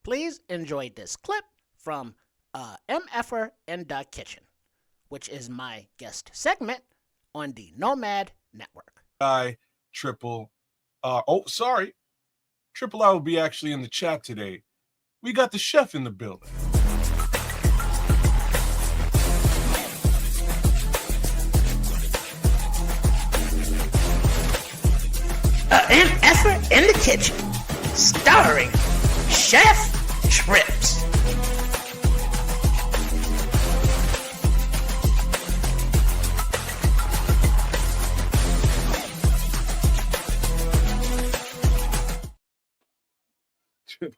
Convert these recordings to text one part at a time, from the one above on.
Please enjoy this clip from MF'er in the Kitchen, which is my guest segment on the Nomad Network. Triple sorry. Triple I will be actually in the chat today. We got the chef in the building. MF'er in the Kitchen, starring Chef Trips.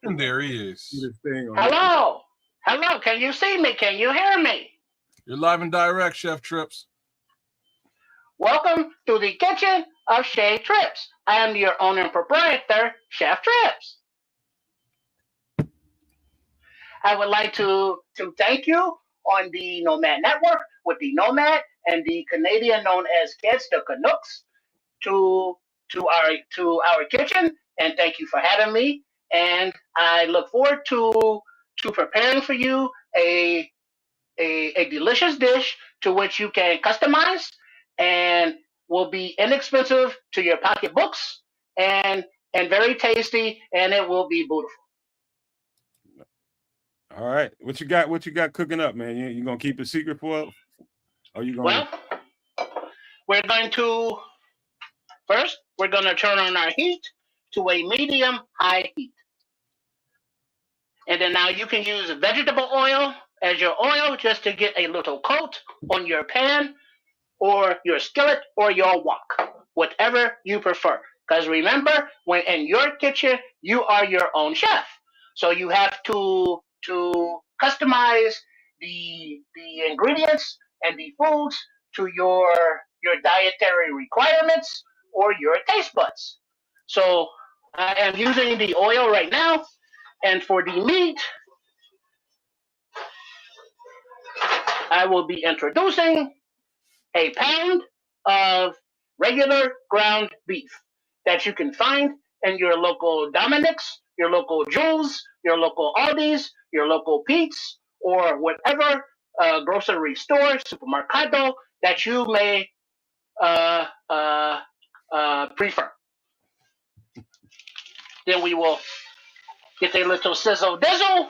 And there he is. Hello. Hello. Can you see me? Can you hear me? You're live and direct, Chef Trips. Welcome to the kitchen of Chef Trips. I am your owner and proprietor, Chef Trips. I would like to thank you on the Nomad Network with the Nomad and the Canadian known as Kids, the Canucks, to our kitchen, and thank you for having me. And I look forward to preparing for you a delicious dish to which you can customize and will be inexpensive to your pocketbooks and very tasty, and it will be beautiful. All right, what you got cooking up, man? You gonna keep it secret for? Or you gonna? Well, we're going to turn on our heat to a medium high heat. And then now you can use vegetable oil as your oil just to get a little coat on your pan or your skillet or your wok, whatever you prefer. Because remember, when in your kitchen, you are your own chef. So you have to customize the ingredients and the foods to your dietary requirements or your taste buds. So I am using the oil right now. And for the meat, I will be introducing a pound of regular ground beef that you can find in your local Dominick's, your local Jules, your local Aldi's, your local Pete's, or whatever grocery store, supermercado that you may prefer. Then we will get a little sizzle dizzle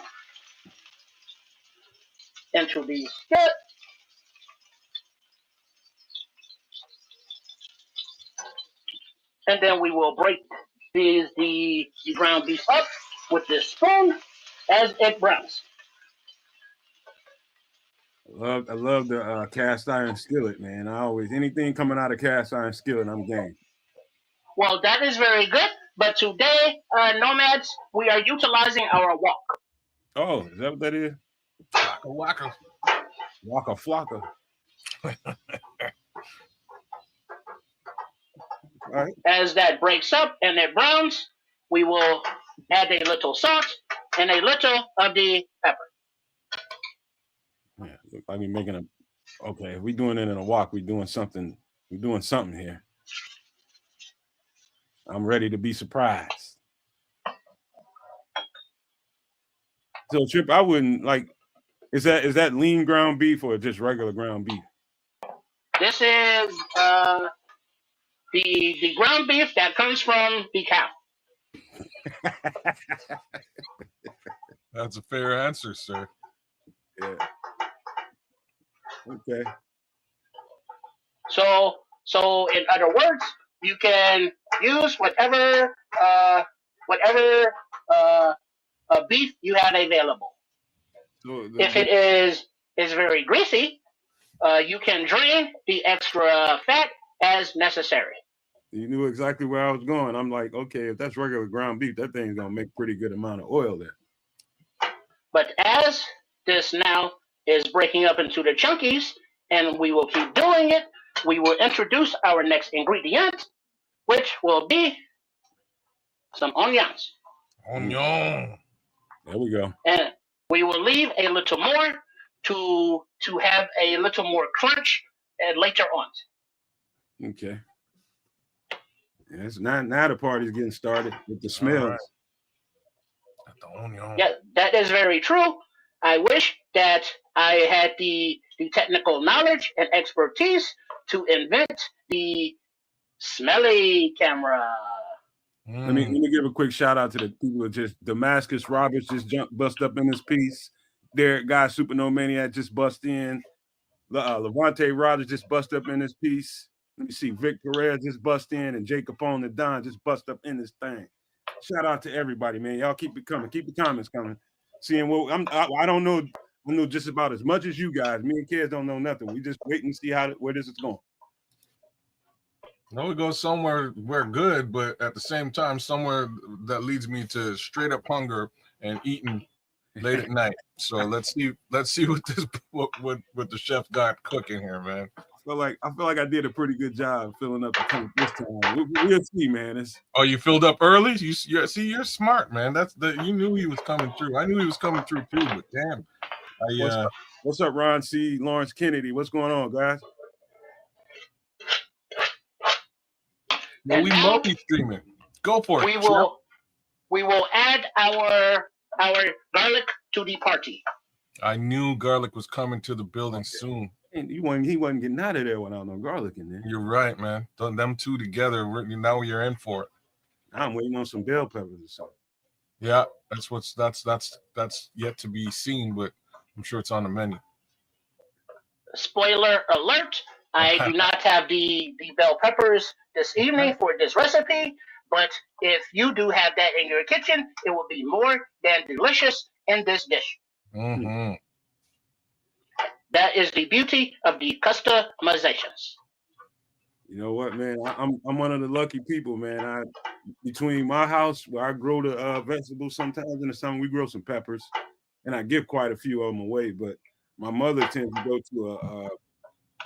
into the skillet. And then we will break the ground beef up with this spoon as it browns. I love the cast iron skillet, man. Anything coming out of cast iron skillet, I'm game. Well, that is very good. But today, Nomads, we are utilizing our wok. Oh, is that what that is? Waka. Waka flocka. All right. As that breaks up and it browns, we will add a little salt and a little of the pepper. Yeah, look, I mean making a. Okay, if we doing it in a wok, we doing something. We're doing something here. I'm ready to be surprised. So, Trip, I wouldn't like. Is that lean ground beef or just regular ground beef? This is the ground beef that comes from the cow. That's a fair answer, sir. Yeah. Okay. So in other words, you can use whatever beef you have available. So If it is very greasy, you can drain the extra fat as necessary. You knew exactly where I was going. I'm like, okay, if that's regular ground beef, that thing's gonna make pretty good amount of oil there. But as this now is breaking up into the chunkies, and we will keep doing it, we will introduce our next ingredient, which will be some onions. Onion. There we go. And we will leave a little more to have a little more crunch later on. Okay. Yes, now the party's getting started with the smells. Right. The onion. Yeah, that is very true. I wish that I had the technical knowledge and expertise to invent the smelly camera. Let me give a quick shout out to the people that just Damascus Roberts just bust up in this piece. Derek Guy Supernova Maniac just bust in. Levante Rogers just bust up in this piece. Let me see. Vic Pereira just bust in, and Jacob on the Don just bust up in this thing. Shout out to everybody, man. Y'all keep it coming. Keep the comments coming. Seeing what I don't know. I know just about as much as you guys. Me and kids don't know nothing. We just wait and see where this is going. No, it goes somewhere where good, but at the same time, somewhere that leads me to straight up hunger and eating late at night. So let's see what the chef got cooking here, man. I feel like I did a pretty good job filling up the tank this time. We'll see, man. Oh, you filled up early? You're smart, man. You knew he was coming through. I knew he was coming through too, but damn. What's up, Ron C. Lawrence Kennedy? What's going on, guys? No, we multi-streaming. Go for it. We will add our garlic to the party. I knew garlic was coming to the building soon. And he wasn't getting out of there without no garlic in there. You're right, man. Them two together, now you're in for it. I'm waiting on some bell peppers or something. Yeah, that's yet to be seen, but I'm sure it's on the menu. Spoiler alert, I do not have the bell peppers this evening for this recipe, but if you do have that in your kitchen, it will be more than delicious in this dish. Mm-hmm. That is the beauty of the customizations. You know what, man? I'm one of the lucky people, man. Between my house where I grow the vegetables, sometimes in the summer we grow some peppers, and I give quite a few of them away. But my mother tends to go to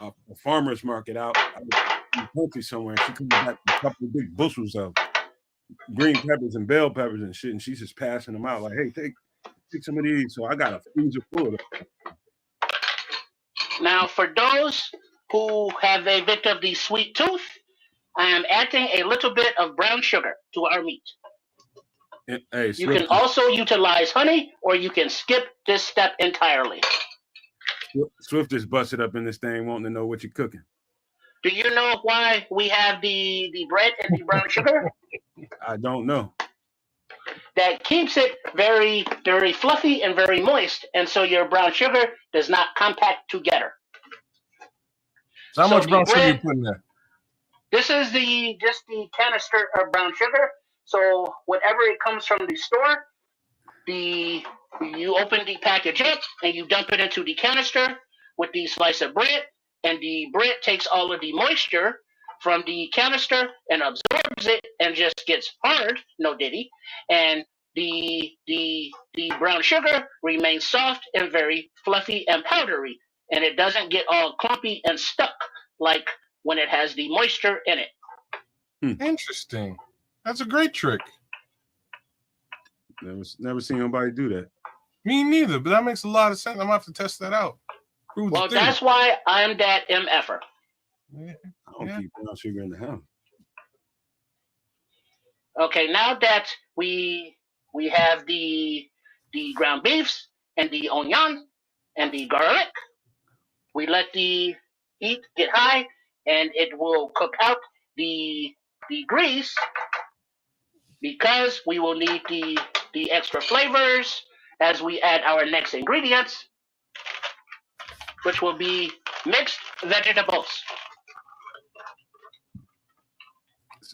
a farmer's market out in the country somewhere. She comes back with a couple of big bushels of green peppers and bell peppers and shit, and she's just passing them out like, "Hey, take some of these." So I got a freezer full of them. Now, for those who have a bit of the sweet tooth, I am adding a little bit of brown sugar to our meat. Hey, you can also utilize honey, or you can skip this step entirely. Swift just busted up in this thing wanting to know what you're cooking. Do you know why we have the bread and the brown sugar? I don't know. That keeps it very, very fluffy and very moist, and so your brown sugar does not compact together. So how much brown sugar you put in there? This is just the canister of brown sugar. So whatever it comes from the store, you open the package up and you dump it into the canister with the slice of bread, and the bread takes all of the moisture from the canister and absorbs it and just gets hard, no diddy, and the brown sugar remains soft and very fluffy and powdery, and it doesn't get all clumpy and stuck like when it has the moisture in it. Interesting. That's a great trick. Never seen nobody do that. Me neither, but that makes a lot of sense. I'm gonna have to test that out. Well, that's why I'm that MF'er. I don't keep brown sugar in the house. Okay, now that we have the ground beefs and the onion and the garlic, we let the heat get high, and it will cook out the grease, because we will need the extra flavors as we add our next ingredients, which will be mixed vegetables.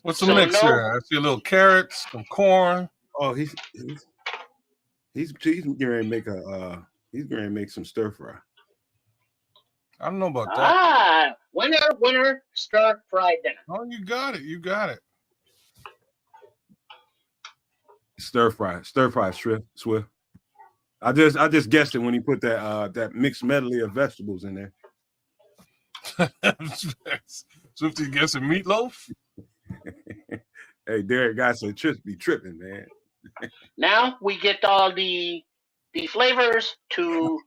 What's the mix here? I see a little carrots, some corn. Oh, he's getting ready to make some stir fry. I don't know about that. Winner, stir fry dinner. Oh, you got it. Stir fry, Swift. I just guessed it when he put that mixed medley of vegetables in there. Swifty guessing meatloaf. Hey, Derek got some trips be tripping, man. Now we get all the flavors to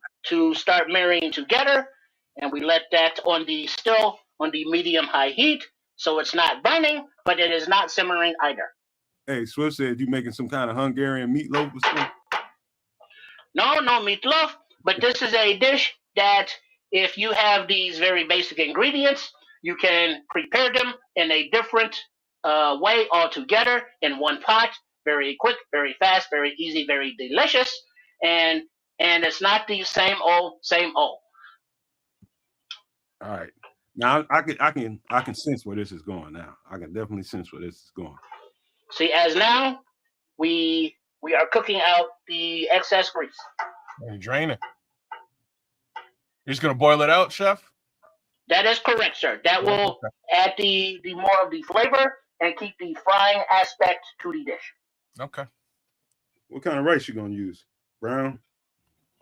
start marrying together, and we let that on the medium high heat, so it's not burning, but it is not simmering either. Hey, Swift said you making some kind of Hungarian meatloaf or something? No meatloaf. But this is a dish that if you have these very basic ingredients, you can prepare them in a different way altogether in one pot. Very quick, very fast, very easy, very delicious, and it's not the same old, same old. All right. Now I can sense where this is going. Now I can definitely sense where this is going. See, as now we are cooking out the excess grease. You drain it. You're just gonna boil it out, chef? That is correct, sir. That will add the more of the flavor and keep the frying aspect to the dish. Okay. What kind of rice you gonna use? Brown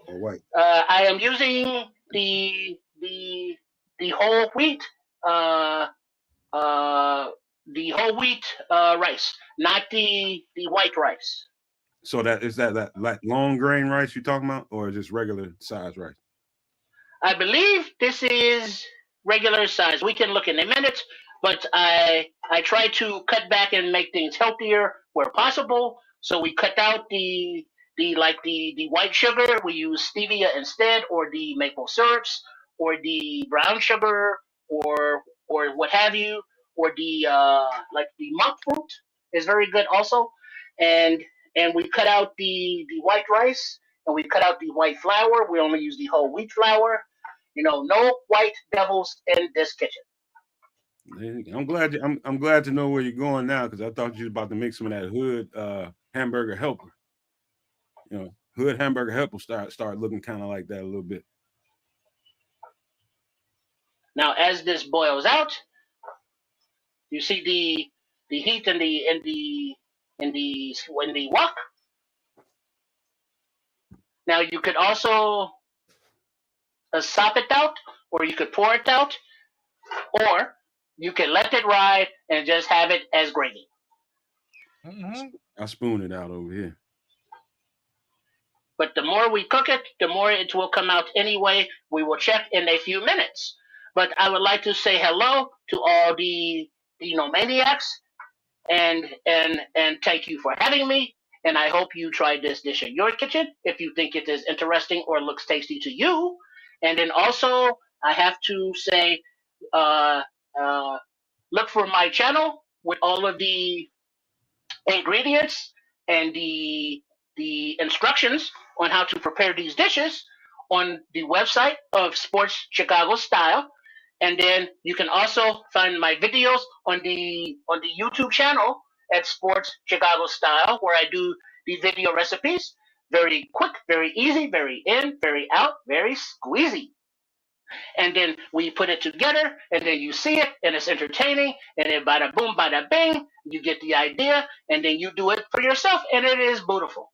or white? I am using the whole wheat rice, not the white rice. So that is that like long grain rice you talking about, or just regular size rice? I believe this is regular size. We can look in a minute, but I try to cut back and make things healthier where possible. So we cut out the white sugar. We use stevia instead, or the maple syrups, or the brown sugar, or what have you, or the like the monk fruit is very good also, and we cut out the white rice, and we cut out the white flour. We only use the whole wheat flour. No white devils in this kitchen. I'm glad to know where you're going now, because I thought you were about to make some of that hood hamburger helper. Hood hamburger helper start looking kind of like that a little bit. Now, as this boils out, you see the heat in the wok. Now you could also sop it out, or you could pour it out, or you can let it ride and just have it as gravy. Mm-hmm. I'll spoon it out over here. But the more we cook it, the more it will come out anyway. We will check in a few minutes. But I would like to say hello to all the maniacs, and thank you for having me. And I hope you try this dish in your kitchen if you think it is interesting or looks tasty to you. And then also, I have to say, uh, look for my channel with all of the ingredients and the instructions on how to prepare these dishes on the website of Sports Chicago Style. And then you can also find my videos on the YouTube channel at Sports Chicago Style, where I do the video recipes. Very quick, very easy, very in, very out, very squeezy. And then we put it together, and then you see it, and it's entertaining, and then bada boom, bada bing, you get the idea, and then you do it for yourself, and it is beautiful.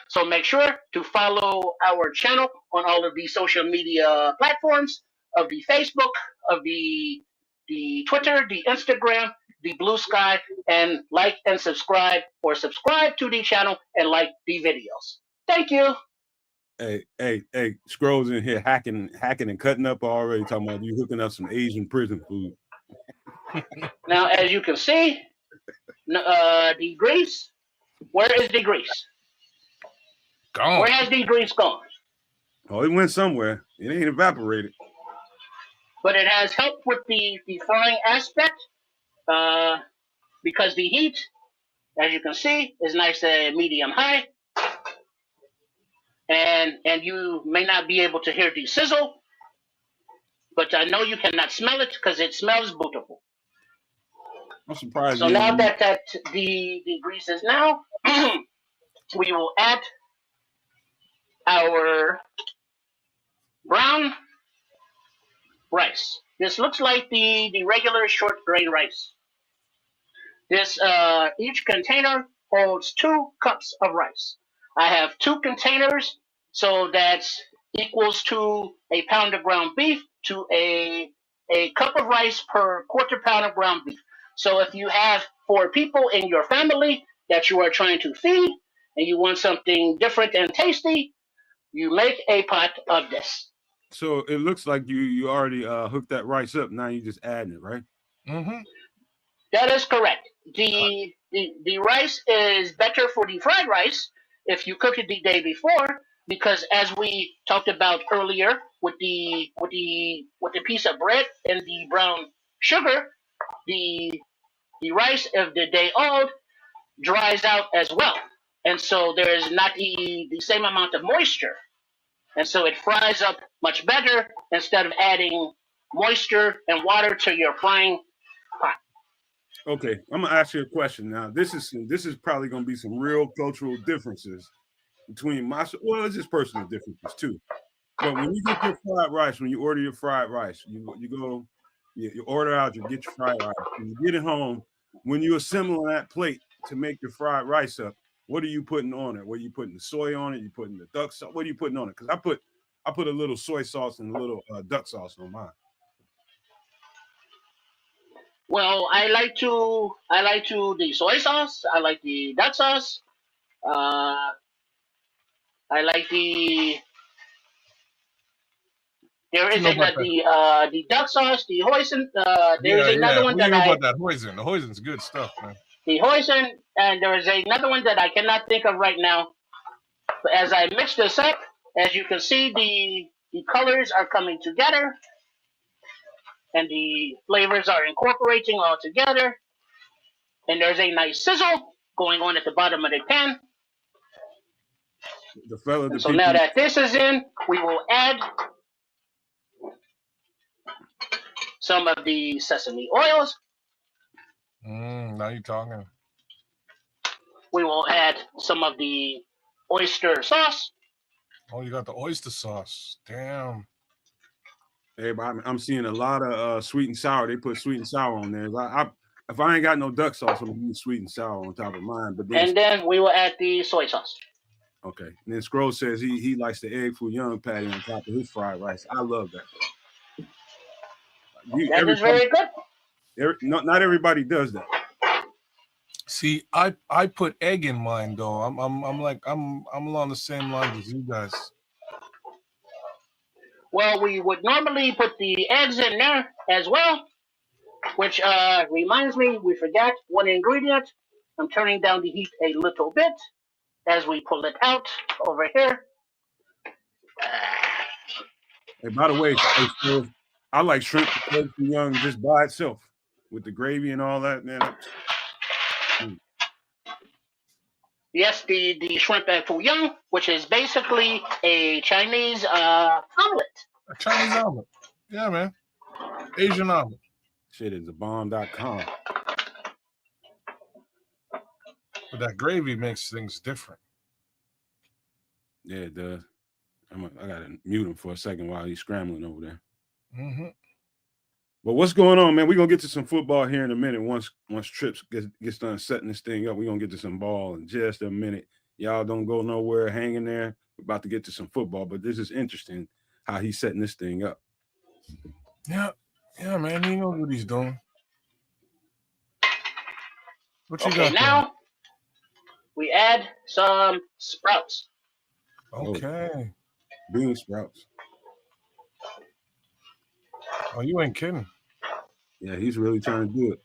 So make sure to follow our channel on all of the social media platforms of the Facebook, of the Twitter, the Instagram, the Blue Sky, and like and subscribe, or subscribe to the channel and like the videos. Thank you. Hey, Scrolls in here hacking and cutting up already, talking about you hooking up some Asian prison food. Now, as you can see, the grease, where is the grease? Gone. Where has the grease gone? Oh, it went somewhere. It ain't evaporated. But it has helped with the frying aspect, because the heat, as you can see, is nice and medium high. And you may not be able to hear the sizzle, but I know you cannot smell it because it smells beautiful. I'm surprised. So now that the grease is now, we will add our brown rice. This looks like the regular short grain rice. This each container holds 2 cups of rice. I have 2 containers, so that's equals to a pound of ground beef to a cup of rice per quarter pound of ground beef. So if you have 4 people in your family that you are trying to feed, and you want something different and tasty, you make a pot of this. So it looks like you already hooked that rice up. Now you're just adding it, right? Mm-hmm. That is correct. The rice is better for the fried rice if you cook it the day before, because as we talked about earlier with the piece of bread and the brown sugar, the rice of the day old dries out as well, and so there is not the same amount of moisture, and so it fries up much better instead of adding moisture and water to your frying pot. Okay, I'm gonna ask you a question now. This is probably gonna be some real cultural differences between well, it's just personal differences too. But when you get your fried rice, when you order your fried rice, you order out, you get your fried rice. When you get it home, when you assemble that plate to make your fried rice up, what are you putting on it? What are you putting the soy on it? You putting the duck sauce? What are you putting on it? Because I put a little soy sauce and a little duck sauce on mine. Well, I like to the soy sauce. I like the duck sauce. Uh, I like the there What you is know about that? the duck sauce, the hoisin. There is Yeah, another yeah. one What do you that know about that hoisin? The hoisin's good stuff, man. the hoisin, and there is another one that I cannot think of right now. But as I mix this up, as you can see, the colors are coming together, and the flavors are incorporating all together. And there's a nice sizzle going on at the bottom of the pan. The fella, And the so now people. that this is in, we will add some of the sesame oils. Now you're talking. We will add some of the oyster sauce. Oh, you got the oyster sauce. Damn. Hey, I'm seeing a lot of sweet and sour. They put sweet and sour on there. If I ain't got no duck sauce, I'm gonna use sweet and sour on top of mine. But then, And then we will add the soy sauce. okay. And then Scroll says he likes the egg foo young patty on top of his fried rice. I love that. That is very good. Not everybody does that. See, I put egg in mine though. I'm along the same lines as you guys. Well, we would normally put the eggs in there as well, which reminds me, we forgot one ingredient. I'm turning down the heat a little bit as we pull it out over here. Hey, by the way, Scroll, I like shrimp egg foo young just by itself with the gravy and all that, man. Yes, the shrimp egg foo young, which is basically a Chinese omelet. A Chinese omelet. Yeah, man. Asian omelet. Shit is a bomb.com. But that gravy makes things different. Yeah, it does. I gotta mute him for a second while he's scrambling over there. Mm-hmm. But what's going on, man? We're gonna get to some football here in a minute. Once Trips gets done setting this thing up, we're gonna get to some ball in just a minute. Y'all don't go nowhere, hang in there. We're about to get to some football, but this is interesting how he's setting this thing up. Yeah, man. He knows what he's doing. What you Okay, got now there? we add some sprouts. Okay. Bean sprouts. Oh, you ain't kidding. Yeah, he's really trying to do it.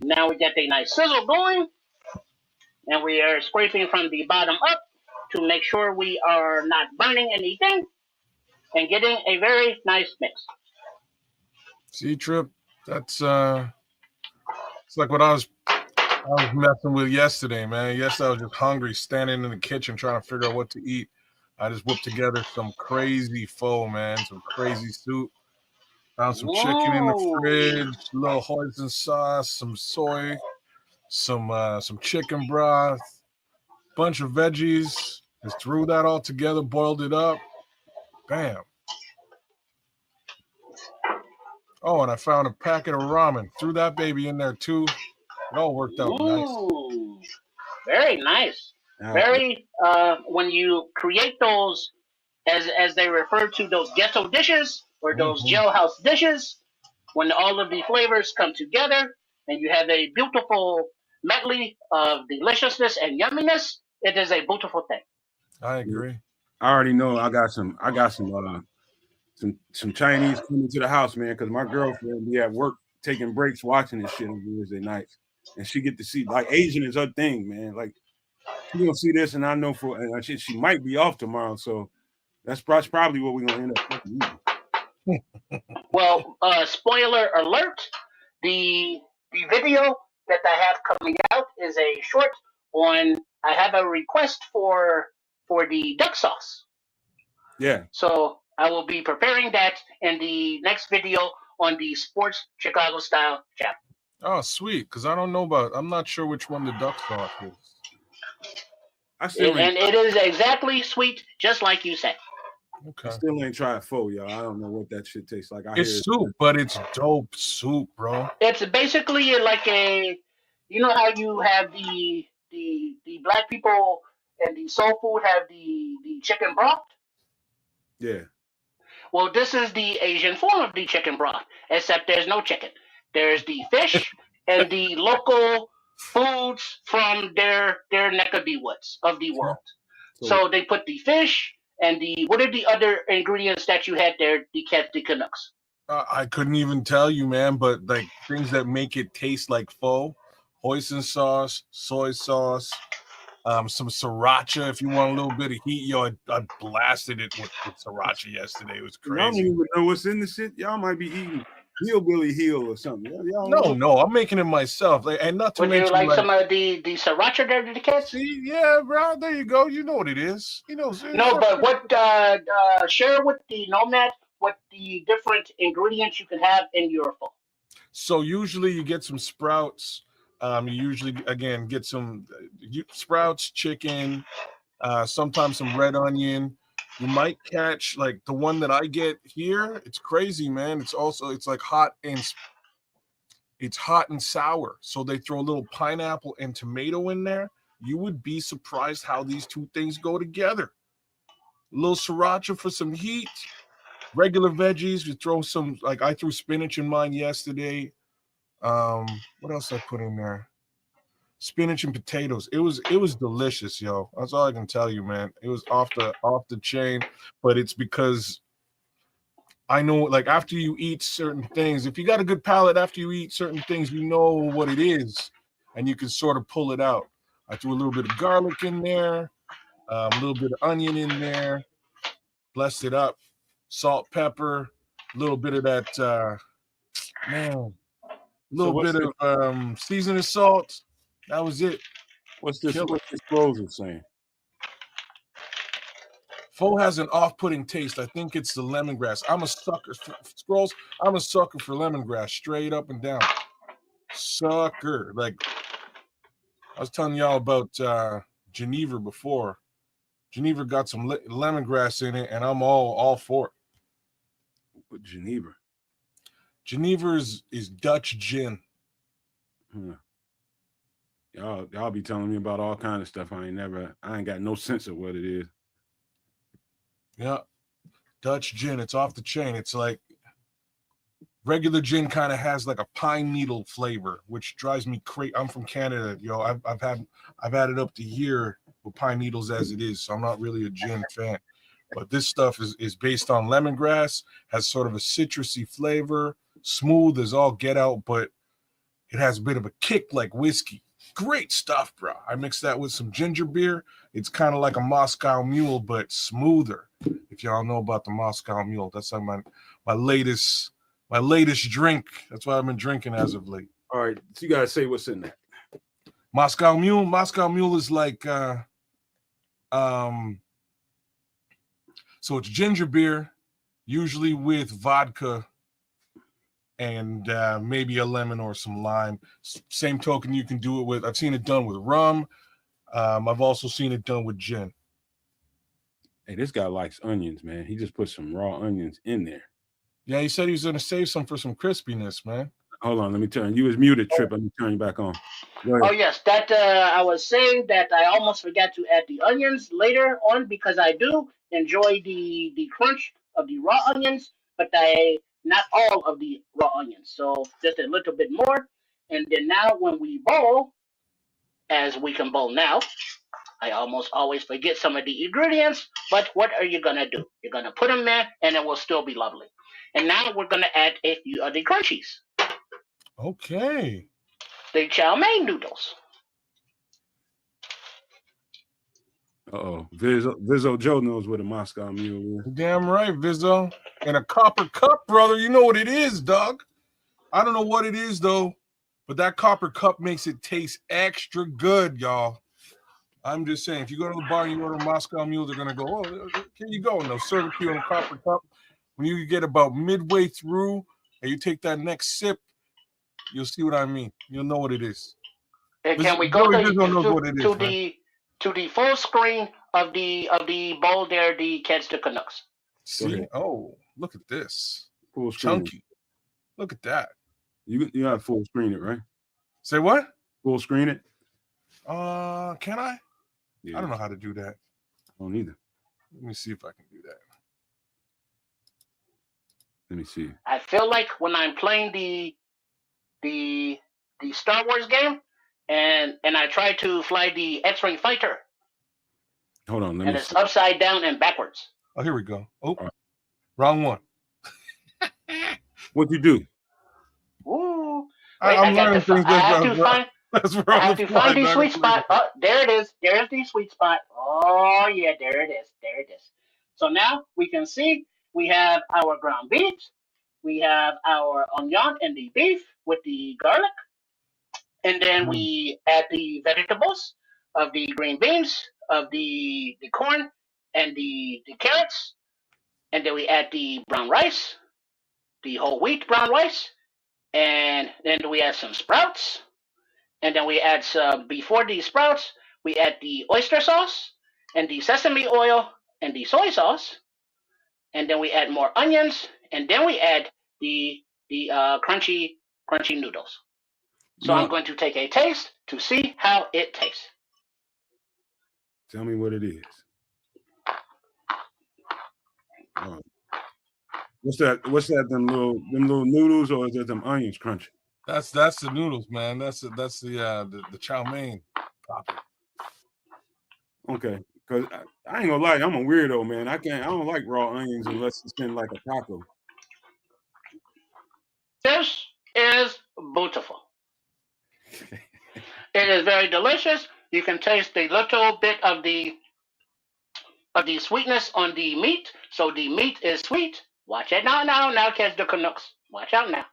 Now we get a nice sizzle going, and we are scraping from the bottom up to make sure we are not burning anything and getting a very nice mix. See, Trip, that's it's like what I was messing with yesterday, man. Yesterday I was just hungry, standing in the kitchen trying to figure out what to eat. I just whipped together some crazy pho, man, some crazy soup. Found some chicken in the fridge, a little hoisin sauce, some soy, some chicken broth, bunch of veggies. Just threw that all together, boiled it up. Bam. Oh, and I found a packet of ramen. Threw that baby in there too. It all worked out nice. Very nice. Very when you create those as they refer to those ghetto dishes or those jailhouse dishes, when all of the flavors come together and you have a beautiful medley of deliciousness and yumminess, it is a beautiful thing. I agree. I already know I got some Chinese coming to the house, man, because my girlfriend be at work taking breaks watching this shit on Wednesday nights. and she get to see like Asian is her thing, man. Like she gonna see this, and I know and she might be off tomorrow, so that's probably what we're gonna end up eating. Well, spoiler alert: the video that I have coming out is a short on. I have a request for the duck sauce. Yeah. So I will be preparing that in the next video on the Sports Chicago Style channel. Oh, sweet. Because I don't know about. I'm not sure which one the duck sauce is. And it is exactly sweet, just like you said. Okay. I still ain't tried pho, y'all. I don't know what that shit tastes like. It's soup, but it's dope soup, bro. It's basically like you know how you have the black people and the soul food have the chicken broth? Yeah. Well, this is the Asian form of the chicken broth, except there's no chicken. There's the fish and the local foods from their neck of the woods of the world. So they put the fish and what are the other ingredients that you had there? The Canucks. I couldn't even tell you, man. But like things that make it taste like pho: hoisin sauce, soy sauce, some sriracha. If you want a little bit of heat, yo, I blasted it with sriracha yesterday. It was crazy. Y'all don't even know what's in the shit. Y'all might be eating hillbilly heel or something. No, I'm making it myself. And not to Would mention, you like some of the sriracha there, the kids? See, yeah, bro. There you go. You know what it is. You know. No, but what? Share with the Nomad what the different ingredients you can have in your pho. So usually you get some sprouts. You usually again get some sprouts, chicken, sometimes some red onion. You might catch like the one that I get here. It's crazy, man. It's like hot and sour. So they throw a little pineapple and tomato in there. You would be surprised how these two things go together. A little sriracha for some heat. Regular veggies. You throw some, like I threw spinach in mine yesterday. What else I put in there? Spinach and potatoes. It was delicious, yo. That's all I can tell you, man. It was off the chain, but it's because I know, like, after you eat certain things, if you got a good palate after you eat certain things, you know what it is, and you can sort of pull it out. I threw a little bit of garlic in there, a little bit of onion in there, blessed it up, salt, pepper, a little bit of that, man, a little bit of seasoning salt. That was it. What's this Scrolls saying? Pho has an off-putting taste. I think it's the lemongrass. I'm a sucker for Scrolls. I'm a sucker for lemongrass, straight up and down. Sucker. Like I was telling y'all about Geneva before. Geneva got some lemongrass in it, and I'm all for it. What Geneva? Geneva is Dutch gin. Y'all be telling me about all kind of stuff. I ain't got no sense of what it is. Yeah, Dutch gin. It's off the chain. It's like regular gin kind of has like a pine needle flavor, which drives me crazy. I'm from Canada, yo. I've had it up to here with pine needles as it is, so I'm not really a gin fan. But this stuff is based on lemongrass, has sort of a citrusy flavor, smooth as all get out, but it has a bit of a kick like whiskey. Great stuff, bro. I mixed that with some ginger beer. It's kind of like a Moscow Mule, but smoother. If y'all know about the Moscow Mule, that's like my latest drink. That's what I've been drinking as of late. All right, so you gotta say what's in that. Moscow Mule. Moscow Mule is like so it's ginger beer, usually with vodka and maybe a lemon or some lime. Same token, you can do it with. I've seen it done with rum. I've also seen it done with gin. Hey, this guy likes onions, man. He just put some raw onions in there. Yeah, he said he was going to save some for some crispiness, man. Hold on, let me turn. You was muted, Trip. Let me turn you back on. Oh yes, that I was saying that I almost forgot to add the onions later on because I do enjoy the crunch of the raw onions, but not all of the raw onions. So just a little bit more, and then now when we bowl, as we can bowl now, I almost always forget some of the ingredients. But what are you gonna do? You're gonna put them there, and it will still be lovely. And now we're gonna add a few of the crunchies. Okay. the chow mein noodles. Vizzo Joe knows what a Moscow Mule is. Damn right, Vizzo. In a copper cup, brother. You know what it is, dog. I don't know what it is though, but that copper cup makes it taste extra good, y'all. I'm just saying, if you go to the bar and you order a Moscow Mule, they're gonna go, "Oh, here you go," and they'll serve it to you in a copper cup. When you get about midway through and you take that next sip, you'll see what I mean. You'll know what it is. And can we go to the full screen of the bowl there? The Catch the Canucks. See? Oh, look at this. Full screen. Chunky. Look at that. You have full screen it, right? Say what? Full screen it. Can I? Yeah. I don't know how to do that. I don't either. Let me see if I can do that. Let me see. I feel like when I'm playing the Star Wars game, and I try to fly the X-Wing fighter. Hold on, and it's upside down and backwards. Oh, here we go. Oh, right. Wrong one. What'd you do? Ooh. Wait, I have to find the sweet spot. Oh, there it is. There's the sweet spot. Oh, yeah, there it is. There it is. So now we can see we have our ground beef. We have our onion and the beef with the garlic. And then we add the vegetables of the green beans, of the corn, and the carrots. And then we add the brown rice, the whole wheat brown rice. And then we add some sprouts. And then we add some, before the sprouts, we add the oyster sauce and the sesame oil and the soy sauce. And then we add more onions. And then we add the crunchy noodles. So I'm going to take a taste to see how it tastes. Tell me what it is. What's that? Them little noodles, or is it them onions crunchy? That's the noodles, man. That's the chow mein. Okay, because I ain't gonna lie, I'm a weirdo, man. I don't like raw onions unless it's in like a taco. This is beautiful. It is very delicious. You can taste a little bit of the sweetness on the meat. So the meat is sweet. Watch it now catch the Canucks. Watch out now.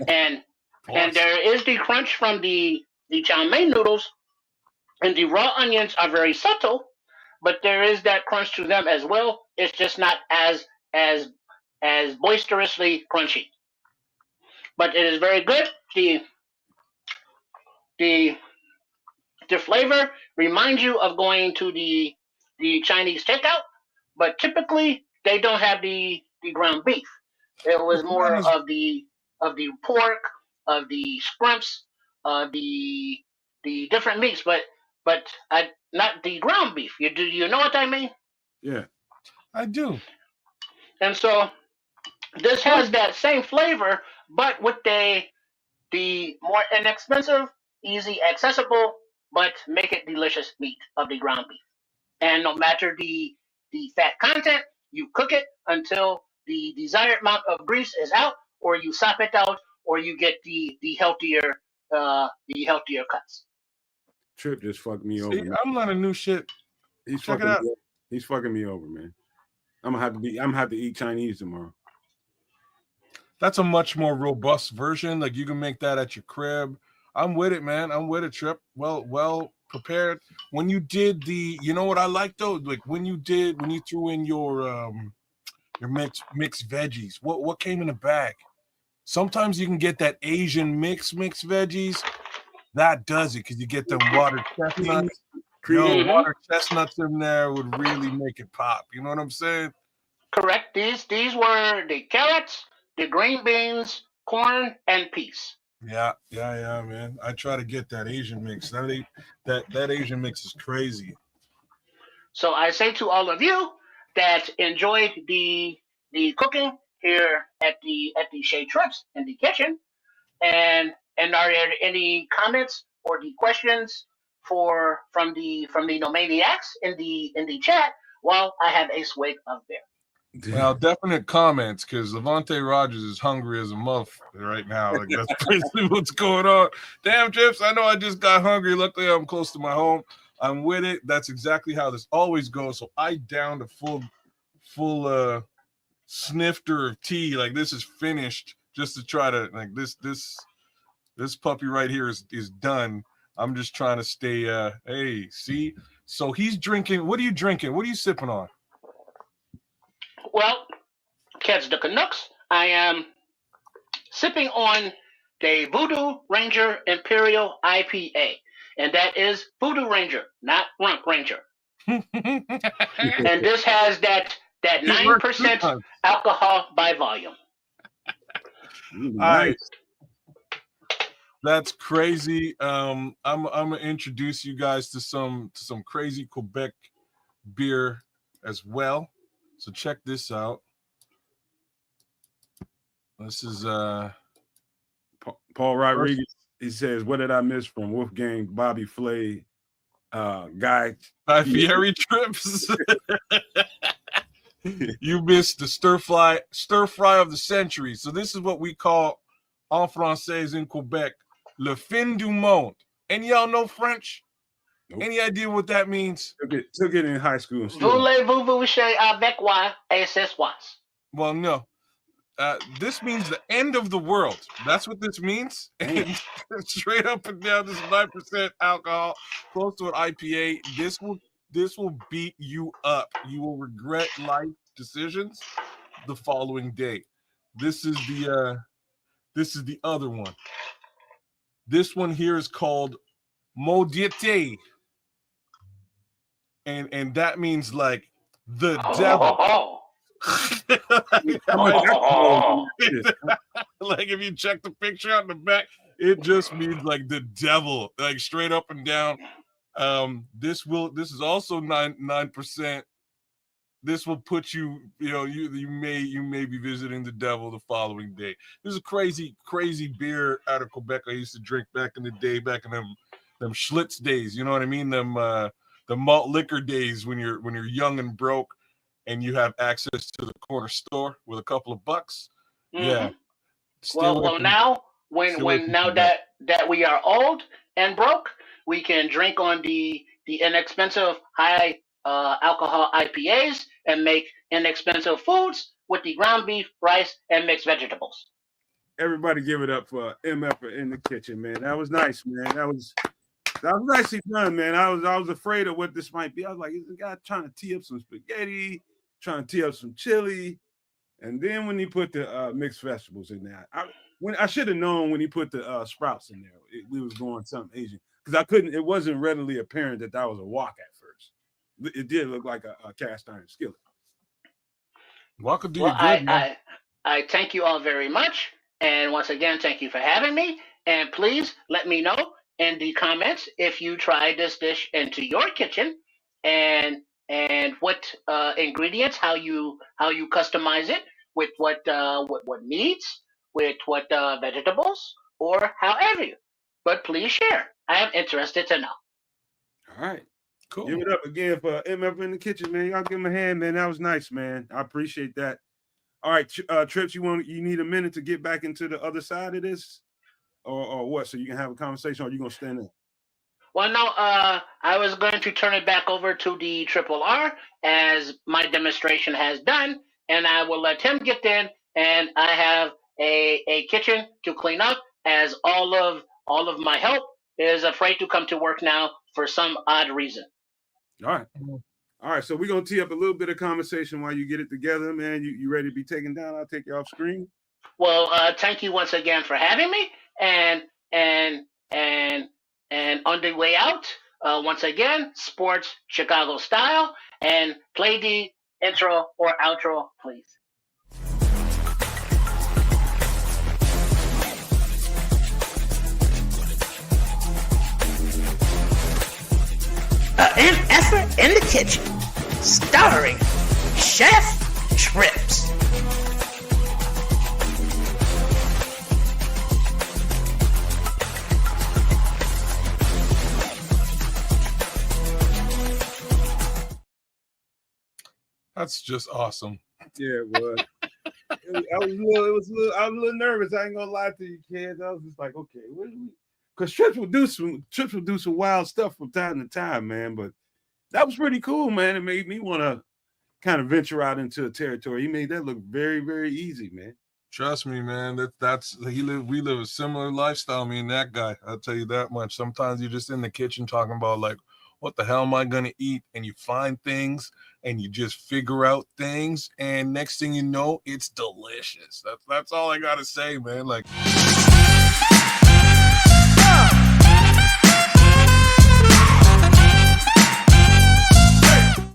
And there is the crunch from the chow mein noodles, and the raw onions are very subtle, but there is that crunch to them as well. It's just not as boisterously crunchy. But it is very good. The flavor reminds you of going to the Chinese takeout, but typically they don't have the ground beef. It was more of the pork, of the shrimps, the different meats, but not the ground beef. You know what I mean? Yeah, I do. And so this has that same flavor, but with the more inexpensive, easy accessible, but make it delicious meat of the ground beef. And no matter the fat content, you cook it until the desired amount of grease is out, or you sop it out, or you get the healthier cuts. Trip just fucked me over. I'm learning new shit. Check it out. He's fucking me over, man. I'm gonna have to eat Chinese tomorrow. That's a much more robust version. Like you can make that at your crib. I'm with it, man. I'm with it, Trip. Well prepared. When you did you know what I like though? Like when you threw in your mixed veggies. What came in the bag? Sometimes you can get that Asian mixed veggies. That does it because you get them water chestnuts. Water chestnuts in there would really make it pop. You know what I'm saying? Correct. These were the carrots, the green beans, corn, and peas. Yeah, man. I try to get that Asian mix. That Asian mix is crazy. So I say to all of you that enjoyed the cooking here at the Shea Trips in the kitchen, and are there any comments or the questions from the Nomaniacs in the chat while I have a swig of beer? Well, definite comments because Levante Rogers is hungry as a muff right now. Like that's basically what's going on. Damn, Chips, I know I just got hungry. Luckily, I'm close to my home. I'm with it. That's exactly how this always goes. So I downed a full snifter of tea. Like this is finished just to try to like this puppy right here is done. I'm just trying to stay. Hey, see. So he's drinking. What are you drinking? What are you sipping on? Well, catch the Canucks. I am sipping on the Voodoo Ranger Imperial IPA. And that is Voodoo Ranger, not Rump Ranger. And this has that 9% alcohol by volume. Nice. That's crazy. I'm gonna introduce you guys to some crazy Quebec beer as well. So check this out. This is Paul Rodriguez. He says, "What did I miss from Wolfgang, Bobby Flay, Guy Fieri trips? You missed the stir fry of the century. So this is what we call en français in Quebec, le fin du monde. And y'all know French? Nope. Any idea what that means? Took it in high school. Voulez-vous coucher avec moi et ce soir? Well, no. This means the end of the world. That's what this means. And straight up and down, this is 9% alcohol, close to an IPA. This will beat you up. You will regret life decisions the following day. This is the other one. This one here is called Maudite. And that means like the devil. Like if you check the picture out in the back, it just means like the devil, like straight up and down. This is also 9%. This will put you may be visiting the devil the following day. This is a crazy beer out of Quebec I used to drink back in the day, back in them Schlitz days. You know what I mean? Them the malt liquor days when you're young and broke and you have access to the corner store with a couple of bucks. Mm-hmm. Yeah. Well, now that we are old and broke, we can drink on the inexpensive high alcohol IPAs and make inexpensive foods with the ground beef, rice, and mixed vegetables. Everybody give it up for MF'er in the kitchen, man. That was nice, man. That was nicely done, man. I was afraid of what this might be. I was like, is the guy trying to tee up some spaghetti, trying to tee up some chili? And then when he put the mixed vegetables in there, I should have known when he put the sprouts in there, we was going something Asian. Because it wasn't readily apparent that was a wok at first. It did look like a cast iron skillet. Wok will do you good, man. I thank you all very much. And once again, thank you for having me. And please let me know in the comments if you tried this dish into your kitchen and what ingredients, how you customize it with what meats, with what vegetables, or however you. But please share. I am interested to know. All right. Cool. Give it up again for MF'er in the kitchen, man. Y'all give him a hand, man. That was nice, man. I appreciate that. All right, Trips, you need a minute to get back into the other side of this? Or what? So you can have a conversation, or you gonna stand there? Well, no, I was going to turn it back over to the Triple R as my demonstration has done, and I will let him get in, and I have a kitchen to clean up as all of my help is afraid to come to work now for some odd reason. All right. So we're gonna tee up a little bit of conversation while you get it together, man. You ready to be taken down? I'll take you off screen. Well, thank you once again for having me, and on the way out, once again, sports Chicago style, and play the intro or outro, please. MF'er in the kitchen, starring Chef Trips. That's just awesome. Yeah, well, I was a little nervous. I ain't gonna lie to you, kids. I was just like, okay, because trips will do some wild stuff from time to time, man. But that was pretty cool, man. It made me want to kind of venture out into a territory. He made that look very, very easy, man. Trust me, man. We live a similar lifestyle. Me and that guy. I'll tell you that much. Sometimes you're just in the kitchen talking about like, what the hell am I gonna eat? And you find things and you just figure out things, and next thing you know, it's delicious. That's all I gotta say, man. Like.